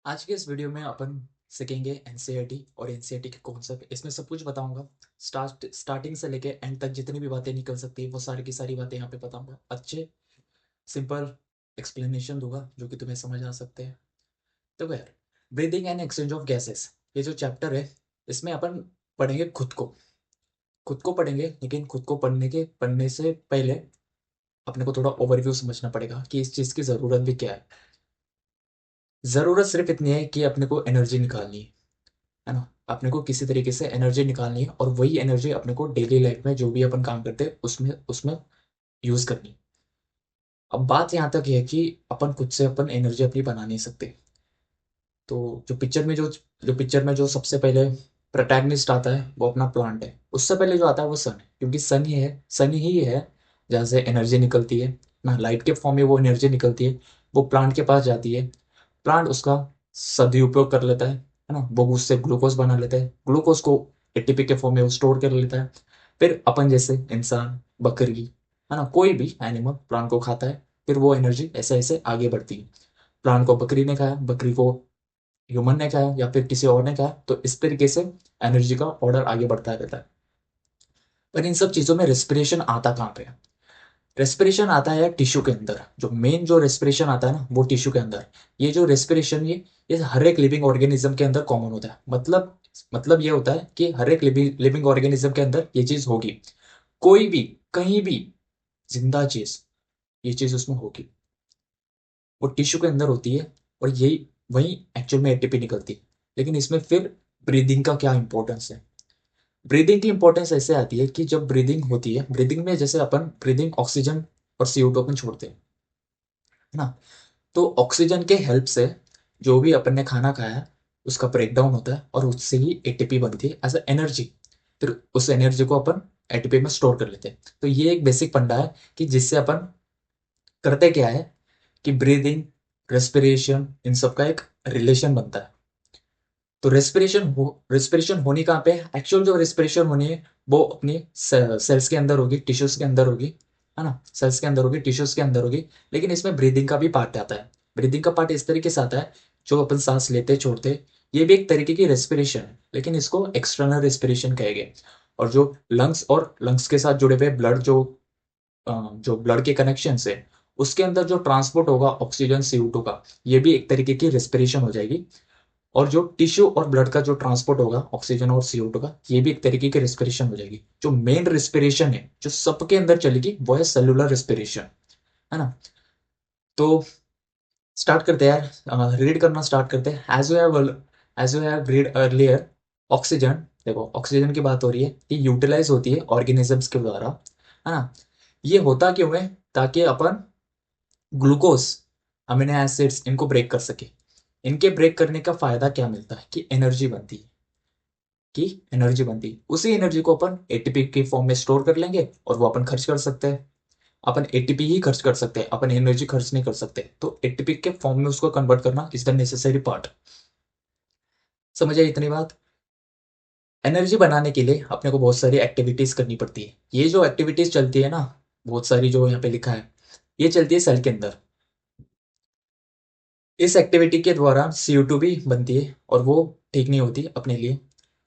आज के इस वीडियो में अपन सीखेंगे एनसीईआरटी और एनसीईआरटी के कॉन्सेप्ट। इसमें सब कुछ बताऊंगा। स्टार्टिंग से लेके एंड तक जितनी भी बातें निकल सकती है वो सारी की सारी बातें यहाँ पे बताऊंगा। अच्छे सिंपल एक्सप्लेनेशन दूंगा जो कि तुम्हें समझ आ सकते हैं। तो यार, breathing and exchange of gases, ये जो चैप्टर है इसमें अपन पढ़ेंगे खुद को पढ़ेंगे। लेकिन खुद को पढ़ने से पहले अपने को थोड़ा ओवरव्यू समझना पड़ेगा कि इस चीज़ की ज़रूरत भी क्या है। ज़रूरत सिर्फ इतनी है कि अपने को एनर्जी निकालनी है ना। अपने को किसी तरीके से एनर्जी निकालनी है और वही एनर्जी अपने को डेली लाइफ में जो भी अपन काम करते हैं उसमें उसमें यूज करनी है। अब बात यहाँ तक है कि अपन खुद से अपन एनर्जी अपनी बना नहीं सकते। तो जो पिक्चर में जो सबसे पहले प्रोटैगनिस्ट आता है वो अपना प्लांट है। उससे पहले जो आता है वो सन है, क्योंकि सन ही है जहाँ से एनर्जी निकलती है ना। लाइट के फॉर्म में वो एनर्जी निकलती है, वो प्लांट के पास जाती है। प्लांट उसका सदुपयोग कर लेता है ना। वो उससे ग्लूकोज बना लेता है, ग्लूकोज को एटीपी के फॉर्म में वो स्टोर कर लेता है। फिर अपन जैसे इंसान, बकरी, है ना, कोई भी एनिमल प्लांट को खाता है। फिर वो एनर्जी ऐसे ऐसे आगे बढ़ती है। प्लांट को बकरी ने खाया, बकरी को ह्यूमन ने खाया या फिर किसी और ने खाया, तो इस तरीके से एनर्जी का ऑर्डर आगे बढ़ता रहता है। पर इन सब चीजों में रेस्पिरेशन आता कहाँ पे है? रेस्पिरेशन आता है टिश्यू के अंदर। जो रेस्पिरेशन आता है ना वो टिश्यू के अंदर। ये जो रेस्पिरेशन ये हर एक लिविंग ऑर्गेनिज्म के अंदर कॉमन होता है। मतलब ये होता है कि हर एक लिविंग ऑर्गेनिज्म के अंदर ये चीज होगी। कोई भी, कहीं भी जिंदा चीज, ये चीज उसमें होगी। वो टिश्यू के अंदर होती है और यही वही एक्चुअल में एटीपी निकलती है। लेकिन इसमें फिर ब्रीदिंग का क्या इंपॉर्टेंस है? ब्रीदिंग की इंपॉर्टेंस ऐसे आती है कि जब ब्रीदिंग होती है, ब्रीदिंग में जैसे अपन ब्रीदिंग ऑक्सीजन और CO2 अपन छोड़ते हैं, है ना। तो ऑक्सीजन के हेल्प से जो भी अपन ने खाना खाया है उसका ब्रेक डाउन होता है और उससे ही एटीपी बनती है एज अ एनर्जी। फिर उस एनर्जी को अपन एटीपी में स्टोर कर लेते हैं। तो ये एक बेसिक फंडा है कि जिससे अपन करते क्या है कि ब्रीदिंग, रेस्पिरेशन, इन सब का एक रिलेशन बनता है। तो रेस्पिरेशन होनी कहाँ पे? एक्चुअल जो रेस्पिरेशन होनी है वो अपनी सेल्स के अंदर होगी, टिश्यूज के अंदर होगी, है ना। सेल्स के अंदर होगी, टिश्यूज के अंदर होगी। लेकिन इसमें ब्रीदिंग का भी पार्ट आता है। ब्रीदिंग का पार्ट इस तरीके से आता है, जो अपन सांस लेते छोड़ते, ये भी एक तरीके की रेस्पिरेशन है, लेकिन इसको एक्सटर्नल रेस्पिरेशन कहेंगे। और जो लंग्स के साथ जुड़े हुए जो ब्लड के कनेक्शन है उसके अंदर जो ट्रांसपोर्ट होगा ऑक्सीजन, CO2 का, ये भी एक तरीके की रेस्पिरेशन हो जाएगी। और जो टिश्यू और ब्लड का जो ट्रांसपोर्ट होगा ऑक्सीजन और CO2 का, ये भी एक तरीके की रेस्पिरेशन हो जाएगी। जो मेन रेस्पिरेशन है जो सबके अंदर चलेगी वो है सेलुलर रेस्पिरेशन, है ना। तो स्टार्ट करते हैं यार, रीड करना स्टार्ट करते हैं। As you have read earlier, oxygen, देखो ऑक्सीजन की बात हो रही है कि यूटिलाइज होती है ऑर्गेनिजम्स के द्वारा, है ना। ये होता क्यों है? ताकि अपन ग्लूकोज, अमीनो एसिड्स, इनको ब्रेक कर सके। इनके ब्रेक करने का फायदा क्या मिलता है कि एनर्जी बनती है। उसी एनर्जी को अपन एटीपी के फॉर्म में स्टोर कर लेंगे और वो अपन खर्च कर सकते हैं। अपन एटीपी ही खर्च कर सकते हैं, अपन एनर्जी खर्च नहीं कर सकते। तो एटीपी के फॉर्म में उसको कन्वर्ट करना इज द नेसेसरी पार्ट। समझे इतनी बात? एनर्जी बनाने के लिए अपने को बहुत सारी एक्टिविटीज करनी पड़ती है। ये जो एक्टिविटीज चलती है ना, बहुत सारी जो यहाँ पे लिखा है, ये चलती है सेल के अंदर। इस एक्टिविटी के द्वारा CO2 भी बनती है और वो ठीक नहीं होती अपने लिए।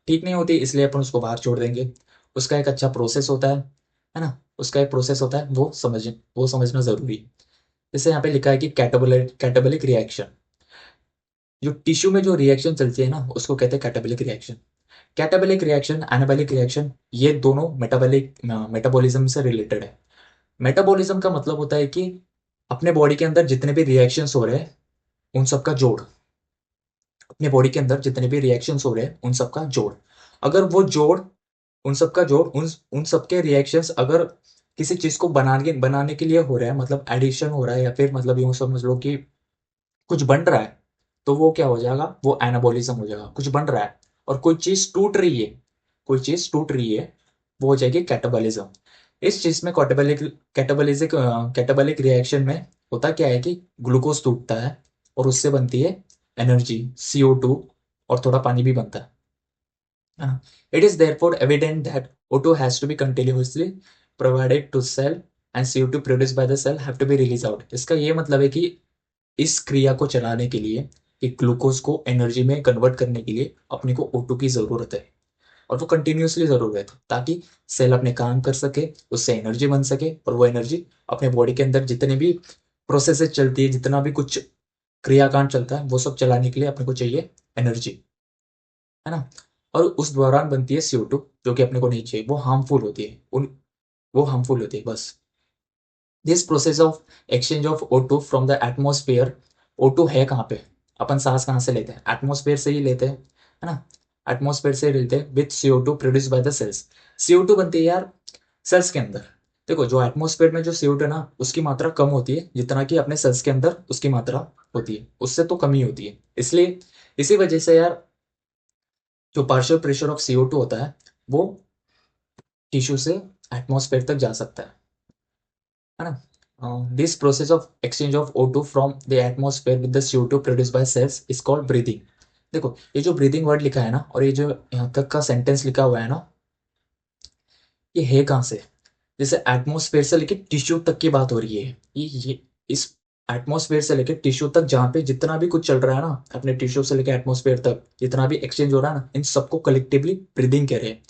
ठीक नहीं होती इसलिए अपन उसको बाहर छोड़ देंगे। उसका एक अच्छा प्रोसेस होता है ना। उसका एक प्रोसेस होता है, वो समझना जरूरी है। जैसे यहाँ पे लिखा है कि कैटाबोलिक रिएक्शन। जो टिश्यू में जो रिएक्शन चलती है ना उसको कहते हैं catabolic reaction. Catabolic reaction, anabolic reaction, ये दोनों मेटाबॉलिज्म से रिलेटेड है। मेटाबॉलिज्म का मतलब होता है कि अपने बॉडी के अंदर जितने भी रिएक्शंस हो रहे हैं उन सबका जोड़। अपने बॉडी के अंदर जितने भी रिएक्शंस हो रहे हैं उन सबका जोड़। अगर वो जोड़ उन सबका जोड़ उन उन सबके रिएक्शंस अगर किसी चीज को बनाने के लिए हो रहा है, मतलब एडिशन हो रहा है, या फिर मतलब यूं समझ लो कि कुछ बन रहा है, तो वो क्या हो जाएगा? वो एनाबॉलिज्म हो जाएगा। कुछ बन रहा है और कोई चीज टूट रही है, वो हो जाएगी कैटाबॉलिज्म। इस चीज में कैटाबॉलिक रिएक्शन में होता क्या है कि ग्लूकोज टूटता है और उससे बनती है एनर्जी, CO2, और थोड़ा पानी भी बनता है। It is therefore evident that O2 has to be continuously provided to cell and CO2 produced by the cell have to be released out. इसका ये मतलब है कि इस क्रिया को चलाने के लिए कि ग्लूकोज को एनर्जी में कन्वर्ट करने के लिए अपने को O2 की ज़रूरत है, और वो कंटिन्यूसली ज़रूरत है ताकि सेल अपने काम कर सके, उससे एनर्जी बन सके, और वो एनर्जी अपने बॉडी के अंदर जितने भी प्रोसेसेस चलती है, जितना भी कुछ क्रियाकांड चलता है, वो सब चलाने के लिए अपने को चाहिए एनर्जी, है ना। और उस दौरान बनती है CO2, जो कि अपने को नहीं चाहिए, वो हार्मफुल होती है, वो हार्मफुल होती है बस। This process of exchange of O2 from the atmosphere, O2 है कहाँ पे, अपन सांस कहाँ से लेते हैं, एटमोस्फेयर से ही लेते हैं, है ना। एटमोस्फेयर से लेते हैं with CO2 produce by the cells. CO2 बनती है यार सेल्स के अंदर। देखो, जो एटमोस्फेयर में जो CO2 है ना, उसकी मात्रा कम होती है जितना कि अपने सेल्स के अंदर उसकी मात्रा होती है, उससे तो कम ही होती है। इसलिए इसी वजह से यार जो पार्शियल प्रेशर ऑफ CO2 होता है, वो टिश्यू से एटमोस्फेयर तक जा सकता है ना। This process of exchange of O2 from the atmosphere with the CO2 produce by cells is called breathing. देखो, ये जो ब्रीदिंग वर्ड लिखा है ना, और ये जो यहाँ तक का सेंटेंस लिखा हुआ है ना, ये है कहाँ से, जैसे एटमॉस्फेयर से लेके टिश्यू तक की बात हो रही है। ये इस एटमॉस्फेयर से लेके टिश्यू तक, जहाँ पे जितना भी कुछ चल रहा है ना, अपने टिश्यू से लेके एटमॉस्फेयर तक जितना भी एक्सचेंज हो रहा है ना, इन सबको कलेक्टिवली ब्रीदिंग कह रहे हैं।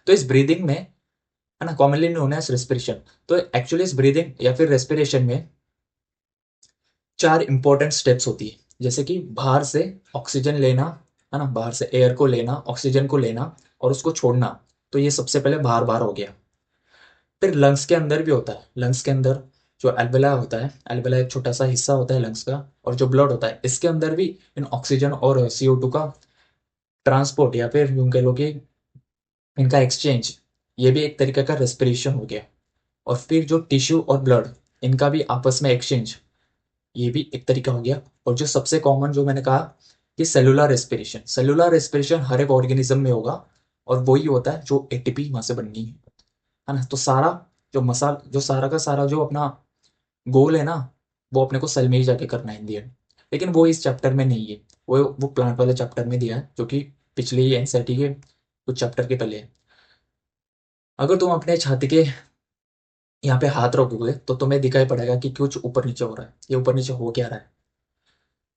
तो इस ब्रीदिंग में, है ना, कॉमनली नोन एज रेस्पिरेशन। तो एक्चुअली इस ब्रीदिंग या फिर रेस्पिरेशन में 4 इंपॉर्टेंट स्टेप्स होती है, जैसे कि बाहर से ऑक्सीजन लेना, है ना, बाहर से एयर को लेना, ऑक्सीजन को लेना और उसको छोड़ना। तो ये सबसे पहले बाहर बाहर हो गया। फिर लंग्स के अंदर भी होता है, लंग्स के अंदर जो एल्वेला होता है, एल्वेला एक छोटा सा हिस्सा होता है लंग्स का, और जो ब्लड होता है, इसके अंदर भी इन ऑक्सीजन और CO2 का ट्रांसपोर्ट, या फिर यूं कह लो कि इनका एक्सचेंज, ये भी एक तरीके का रेस्पिरेशन हो गया। और फिर जो टिश्यू और ब्लड, इनका भी आपस में एक्सचेंज, ये भी एक तरीका हो गया। और जो सबसे कॉमन जो मैंने कहा कि सेलुलर रेस्पिरेशन, सेलुलर रेस्पिरेशन हर एक ऑर्गेनिज्म में होगा, और वही होता है जो ATP वहां से बननी है ना। तो सारा जो सारा का सारा जो अपना गोल है ना, वो अपने को सेल में ही जाके करना है इन दी एंड। लेकिन वो इस चैप्टर में नहीं है, वो प्लांट वाले चैप्टर में दिया है, जो कि पिछले ही NCERT के कुछ चैप्टर के पहले है। अगर तुम अपने छाती के यहाँ पे हाथ रखोगे तो तुम्हें दिखाई पड़ेगा कि कुछ ऊपर नीचे हो रहा है। ये ऊपर नीचे हो क्या रहा है,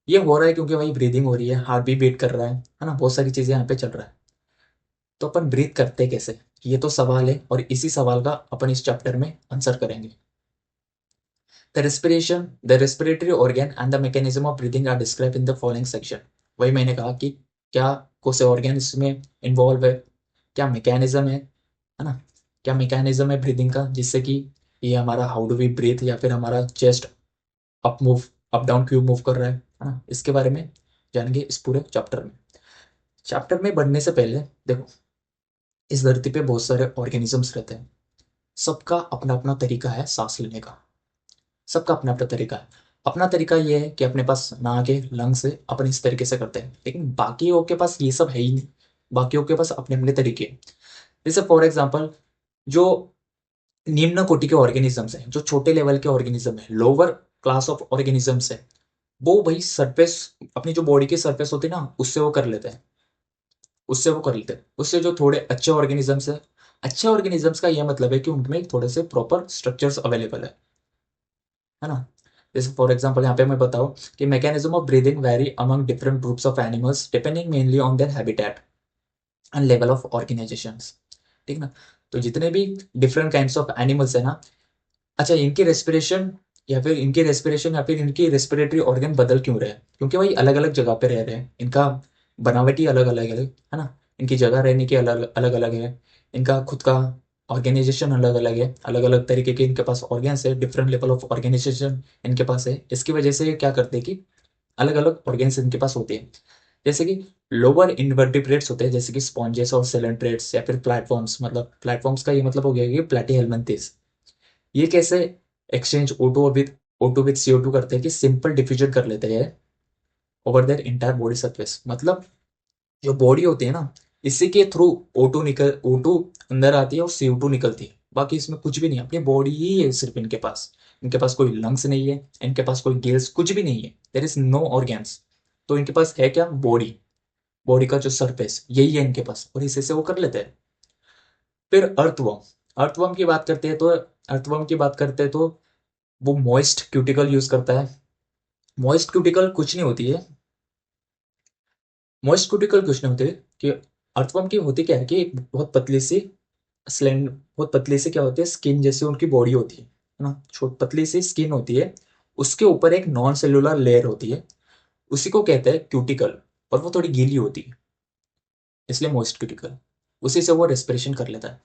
ये हो रहा है क्योंकि वही ब्रीदिंग हो रही है, हार्ट भी बीट कर रहा है ना, बहुत सारी चीजें यहाँ पे चल रहा है। तो अपन ब्रीथ करते कैसे, ये तो सवाल है, और इसी सवाल का अपन इस चैप्टर में आंसर करेंगे। The respiratory organ and the mechanism of breathing are describe in the following section. वही मैंने कहा कि क्या कौन से ऑर्गन इसमें इन्वॉल्व है, क्या मैकेनिज्म है ना, क्या मैकेनिज्म है ब्रीदिंग का, जिससे कि ये हमारा हाउ डू वी ब्रीथ, या फिर हमारा chest up move, up down क्यों मूव कर रहा है ना, इसके बारे में जानेंगे इस पूरे चैप्टर में। चैप्टर में बढ़ने से पहले देखो, इस धरती पे बहुत सारे ऑर्गेनिजम्स रहते हैं, सबका अपना अपना तरीका है सांस लेने का, सबका अपना अपना तरीका है। अपना तरीका ये है कि अपने पास नाक है, लंग्स है, अपन इस तरीके से करते हैं, लेकिन बाकियों के पास ये सब है ही नहीं। बाकियों के पास अपने अपने तरीके हैं। जैसे फॉर एग्जाम्पल, जो निम्न कोटि के ऑर्गेनिजम्स हैं, जो छोटे लेवल के ऑर्गेनिज्म है, लोअर क्लास ऑफ ऑर्गेनिजम्स है, वो भाई सरफेस, अपनी जो बॉडी की सरफेस होती है ना, उससे वो कर लेते हैं, उससे वो कर लेते हैं। उससे जो थोड़े अच्छे ऑर्गेनिजम्स है, अच्छे ऑर्गेनिजम्स का यह मतलब है कि उनमें थोड़े से प्रॉपर स्ट्रक्चर्स अवेलेबल है ना। जैसे फॉर एग्जांपल यहाँ पे मैं बताऊँ कि mechanism of breathing very among different groups of animals depending mainly on their habitat and level of organisations, ठीक ना। तो जितने भी डिफरेंट काइंड्स ऑफ एनिमल्स है ना, अच्छा, इनकी रेस्पिरेटरी ऑर्गन बदल क्यों रहे हैं, क्योंकि भाई अलग अलग जगह पे रह रहे हैं, इनका बनावटी अलग अलग है ना, इनकी जगह रहने की अलग अलग अलग है, इनका खुद का ऑर्गेनाइजेशन अलग अलग है, अलग अलग तरीके के इनके पास ऑर्गन्स है, डिफरेंट लेवल ऑफ ऑर्गेनाइजेशन इनके पास है। इसकी वजह से क्या करते हैं कि अलग अलग ऑर्गन्स इनके पास होते हैं। जैसे कि लोअर इनवर्टिब्रेट्स होते हैं, जैसे कि स्पॉन्जेस और सेलेंट्रेट्स, या फिर प्लेटफॉर्म्स, मतलब प्लेटफॉर्म्स का ये मतलब हो गया कि प्लेटीहेल्मिन्थेस। ये कैसे एक्सचेंज O2 विद CO2 करते हैं कि सिंपल डिफ्यूजन कर लेते हैं over their entire body surface. मतलब जो बॉडी होती है ना, इसी के थ्रू O2 अंदर आती है और CO2 निकलती है। बाकी इसमें कुछ भी नहीं, अपनी बॉडी ही है सिर्फ इनके पास। इनके पास कोई लंग्स नहीं है, इनके पास कोई गिल्स, कुछ भी नहीं है, देर इज नो ऑर्गन्स। तो इनके पास है क्या, बॉडी, बॉडी का जो सरफेस यही है इनके पास, और इसी से वो कर लेते हैं। फिर अर्थवर्म, अर्थवर्म की बात करते हैं तो वो मॉइस्ट क्यूटिकल यूज करता है। मॉइस्ट क्यूटिकल कुछ नहीं होती है, मॉइस्ट क्यूटिकल कुछ नहीं होते कि अर्थवर्म की होती क्या है कि एक बहुत पतली सी स्लेंड बहुत पतली सी क्या होती है स्किन जैसी उनकी बॉडी होती है ना, छोट पतली सी स्किन होती है, उसके ऊपर एक नॉन सेलुलर लेयर होती है, उसी को कहते हैं क्यूटिकल, और वो थोड़ी गीली होती है, इसलिए मॉइस्ट क्यूटिकल, उसी से वो रेस्पिरेशन कर लेता है।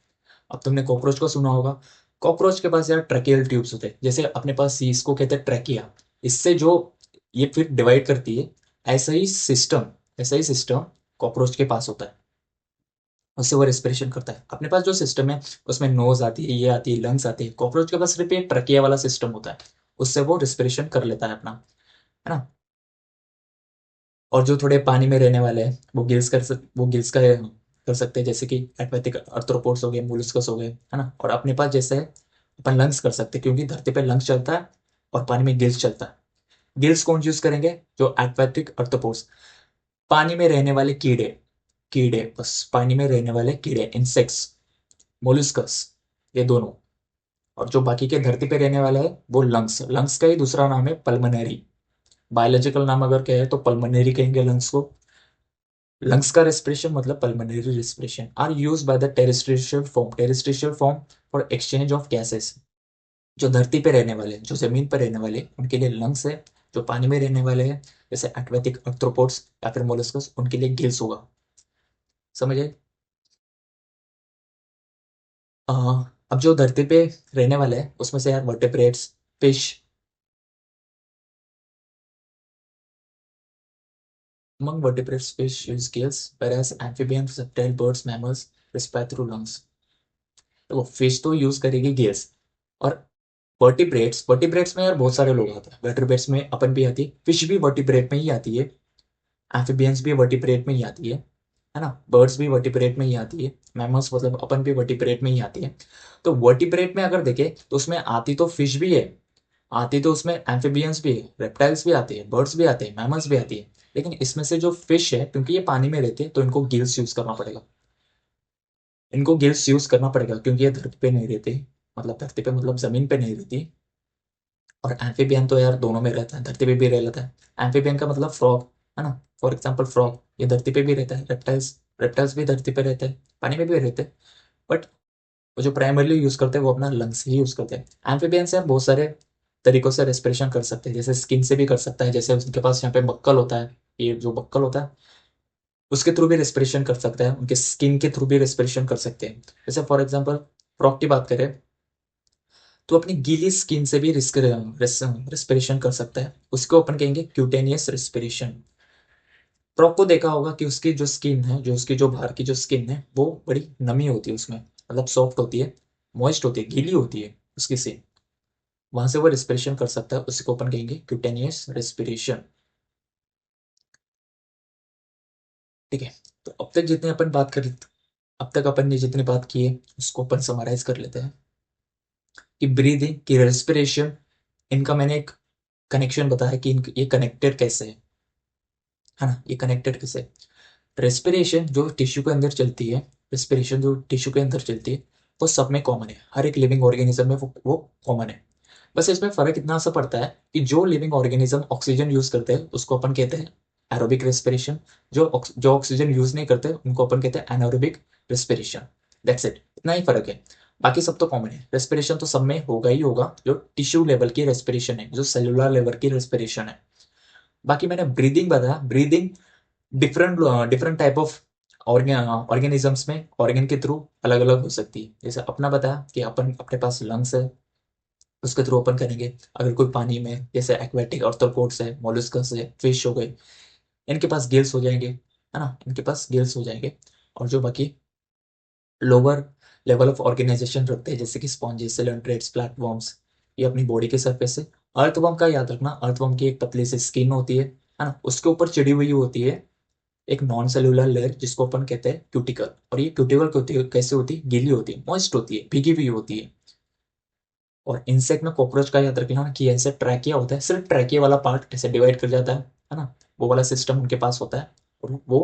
अब तुमने कॉकरोच को सुना होगा, कॉकरोच के पास यार ट्रैकियल ट्यूब्स होते हैं, जैसे अपने पास सी इसको कहते हैं ट्रैकिया, इससे जो ये फिर डिवाइड करती है, ऐसा ही सिस्टम ऐसा ही सिस्टम कॉकरोच के पास होता है, उससे वो रेस्पिरेशन करता है। अपने पास जो सिस्टम है उसमें नोज आती है, ये आती है, लंग्स आती है, कॉकरोच के पास सिर्फ एक ट्रकिया वाला सिस्टम होता है, उससे वो रेस्पिरेशन कर लेता है अपना, है ना। और जो थोड़े पानी में रहने वाले हैं वो गिल्स का कर सकते हैं, जैसे कि एक्वेटिक आर्थ्रोपोड्स हो गए, मोलस्कस हो गए, है ना। और अपने पास जैसे है अपन लंग्स कर सकते हैं, क्योंकि धरती पे लंग्स चलता है और पानी में गिल्स चलता है। गिल्स कौन यूज करेंगे? जो एक्वेटिक आर्थ्रोपोड्स, पानी में रहने वाले कीड़े, बस पानी में रहने वाले कीड़े, इंसेक्ट्स, मोलस्कस, ये दोनों। और जो बाकी के धरती पे रहने वाला है वो लंग्स, लंग्स का ही दूसरा नाम है पल्मनरी, बायोलॉजिकल नाम अगर कहे तो पल्मनरी कहेंगे लंग्स को। लंग्स का रेस्पिरेशन मतलब pulmonary respiration are used by the terrestrial form for exchange of gases. जो धरती पे रहने वाले, जो जमीन पर रहने वाले, उनके लिए लंग्स है। जो पानी में रहने वाले हैं, जैसे एक्वेटिक आर्थ्रोपोड्स या फिर मोलस्कस, उनके लिए गिल्स होगा। समझे? अ, अब जो धरती पे रहने वाले हैं उसमें से यार vertebrates, fish, among vertebrates fish use gills whereas amphibians, reptile, birds, mammals respire through lungs। तो फिश तो यूज करेगी गिल्स। और वर्टिब्रेट्स में यार बहुत सारे लोग आते हैं, वर्टिब्रेट्स में अपन भी आती है, फिश भी वर्टिब्रेट में ही आती है, एम्फिबियंस भी वर्टिब्रेट में ही आती है ना, बर्ड्स भी वर्टिब्रेट में ही आती है, मैमल्स मतलब अपन भी वर्टिब्रेट में ही आती है। तो वर्टिब्रेट में अगर देखें तो उसमें आती तो फिश भी है, आती तो उसमें एम्फिबियंस भी है, रेप्टाइल्स भी आते हैं, बर्ड्स भी आते हैं, मैमल्स भी आती है। लेकिन इसमें से जो फिश है, क्योंकि ये पानी में रहते हैं तो इनको गिल्स यूज करना पड़ेगा, इनको गिल्स यूज करना पड़ेगा क्योंकि ये धरती पे नहीं रहते, मतलब धरती पे मतलब जमीन पे नहीं रहती। और एम्फीबियन तो यार दोनों में रहता है, धरती पे भी रह लेता है। एम्फीबियन का मतलब फ्रॉग, है ना। फॉर एग्जाम्पल फ्रॉग, ये धरती पे भी रहता है। रेप्टाइल्स रेप्टाइल्स भी धरती पे रहते हैं, पानी में भी रहते हैं। बट वो जो प्राइमरली यूज करते हैं वो अपना लंग्स ही यूज करते हैं। एम्फीबियंस यार बहुत सारे तरीकों से रेस्पिरेशन कर सकते हैं, जैसे स्किन से भी कर सकता है, जैसे उनके पास यहाँ पे बक्कल होता है, ये जो बक्कल होता है उसके थ्रू भी रेस्पिरेशन कर सकता है, उनके स्किन के थ्रू भी रेस्पिरेशन कर सकते हैं। जैसे फॉर एग्जाम्पल फ्रॉग की बात करें तो अपनी गीली स्किन से भी रेस्पिरेशन कर सकता है, उसको अपन कहेंगे क्यूटेनियस रेस्पिरेशन। फ्रॉग को देखा होगा कि उसकी जो स्किन है, जो उसकी जो बाहर की जो स्किन है वो बड़ी नमी होती है उसमें, मतलब सॉफ्ट होती है, मॉइस्ट होती है, गीली होती है उसकी स्किन, वहां से वो रेस्पिरेशन कर सकता है, उसको अपन कहेंगे क्यूटेनियस रेस्पिरेशन। ठीक है। तो अब तक अपन ने जितनी बात की है उसको अपन समराइज कर लेते हैं कि ब्रीदिंग की रेस्पिरेशन, इनका मैंने एक कनेक्शन बताया कि ये कनेक्टेड कैसे है ना, ये कनेक्टेड कैसे। रेस्पिरेशन जो टिश्यू के अंदर चलती है, रेस्पिरेशन जो टिश्यू के अंदर चलती है वो सब में कॉमन है, हर एक लिविंग ऑर्गेनिज्म में वो कॉमन है। बस इसमें फर्क इतना सा पड़ता है कि जो लिविंग ऑर्गेनिज्म ऑक्सीजन यूज करते हैं उसको अपन कहते हैं एरोबिक रेस्पिरेशन, जो ऑक्सीजन यूज नहीं करते उनको अपन कहते हैं एनारोबिक रेस्पिरेशन। दैट्स इट, इतना ही फर्क है, बाकी सब तो कॉमन है। रेस्पिरेशन तो सब में होगा ही होगा, जो टिश्यू लेवल की रेस्पिरेशन है, जो सेलुलर लेवल की रेस्पिरेशन है। बाकी मैंने ब्रीदिंग बताया, breathing different different type of organisms में ऑर्गेन के थ्रू अलग अलग हो सकती है। जैसे अपना बताया कि अपन अपने पास लंग्स है, उसके थ्रू अपन करेंगे। अगर कोई पानी में, जैसे एक्वेटिक ऑर्थ्रोपोड्स है, मोलस्कस है, फिश हो गए, इनके पास गिल्स हो जाएंगे, है ना, इनके पास गिल्स हो जाएंगे। और जो बाकी लोअर लेवल ऑफ ऑर्गेनाइजेशन रखते हैं, जैसे कि स्पॉन्जेस, सिलेंट्रेट्स, प्लेटफॉर्म्स, ये अपनी बॉडी के सरफेस से। अर्थवर्म का याद रखना, अर्थवर्म की एक पतली सी स्किन होती है ना, उसके ऊपर चिड़ी हुई होती है एक नॉन सेलुलर लेयर, जिसको अपन कहते हैं क्यूटिकल। और ये क्यूटिकल कैसे होती है? गीली होती है, मॉइस्ट होती है, भीगी हुई होती है। और इंसेक्ट में कॉकरोच का याद रखना कि ऐसे ट्रैकिया होता है, सिर्फ ट्रैकिया वाला पार्ट ऐसे डिवाइड कर जाता है ना, वो वाला सिस्टम उनके पास होता है। और वो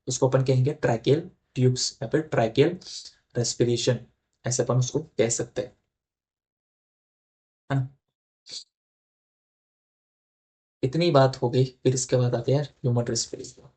उसको अपन कहेंगे ट्रैकियल ट्यूब्स या फिर ट्रैकियल रेस्पिरेशन, ऐसे अपन उसको कह सकते हैं, है ना। इतनी बात हो गई, फिर इसके बाद आते हैं ह्यूमन रेस्पिरेशन।